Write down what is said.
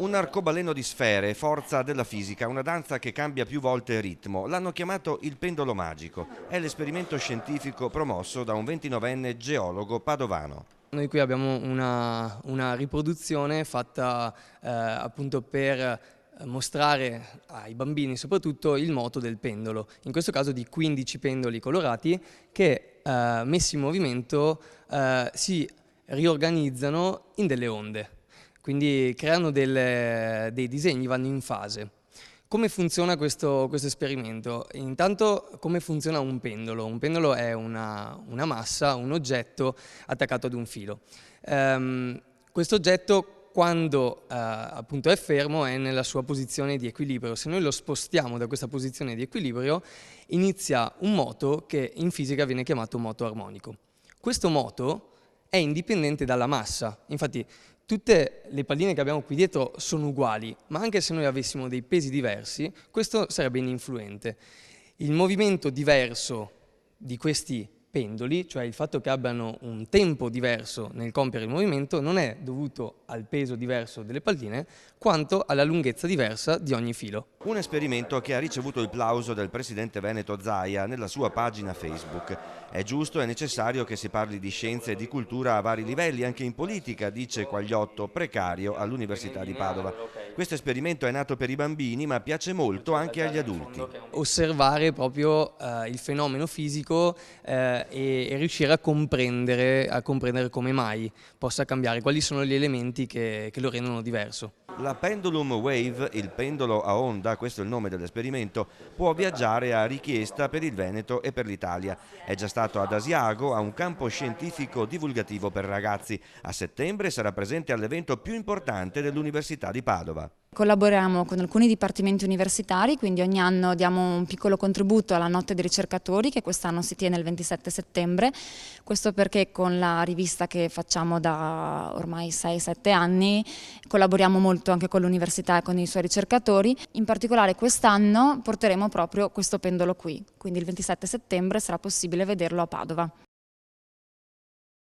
Un arcobaleno di sfere, forza della fisica, una danza che cambia più volte ritmo. L'hanno chiamato il pendolo magico. È l'esperimento scientifico promosso da un 29enne geologo padovano. Noi qui abbiamo una riproduzione fatta appunto per mostrare ai bambini soprattutto il moto del pendolo, in questo caso di 15 pendoli colorati che messi in movimento si riorganizzano in delle onde. Quindi creano dei disegni, vanno in fase. Come funziona questo esperimento? Intanto come funziona un pendolo? Un pendolo è una massa, un oggetto attaccato ad un filo. Questo oggetto quando appunto è fermo è nella sua posizione di equilibrio. Se noi lo spostiamo da questa posizione di equilibrio inizia un moto che in fisica viene chiamato moto armonico. Questo moto è indipendente dalla massa, infatti tutte le palline che abbiamo qui dietro sono uguali, ma anche se noi avessimo dei pesi diversi, questo sarebbe ininfluente. Il movimento diverso di questi pendoli, cioè il fatto che abbiano un tempo diverso nel compiere il movimento, non è dovuto al peso diverso delle palline, quanto alla lunghezza diversa di ogni filo. Un esperimento che ha ricevuto il plauso del presidente veneto Zaia nella sua pagina Facebook. È giusto e necessario che si parli di scienze e di cultura a vari livelli, anche in politica, dice Quagliotto, precario all'Università di Padova. Questo esperimento è nato per i bambini, ma piace molto anche agli adulti. Osservare proprio il fenomeno fisico e riuscire a comprendere come mai possa cambiare, quali sono gli elementi che lo rendono diverso. La Pendulum Wave, il pendolo a onda, questo è il nome dell'esperimento, può viaggiare a richiesta per il Veneto e per l'Italia. È già stato ad Asiago, a un campo scientifico divulgativo per ragazzi. A settembre sarà presente all'evento più importante dell'Università di Padova. Collaboriamo con alcuni dipartimenti universitari, quindi ogni anno diamo un piccolo contributo alla Notte dei ricercatori che quest'anno si tiene il 27 settembre. Questo perché con la rivista che facciamo da ormai 6-7 anni collaboriamo molto anche con l'università e con i suoi ricercatori. In particolare quest'anno porteremo proprio questo pendolo qui, quindi il 27 settembre sarà possibile vederlo a Padova.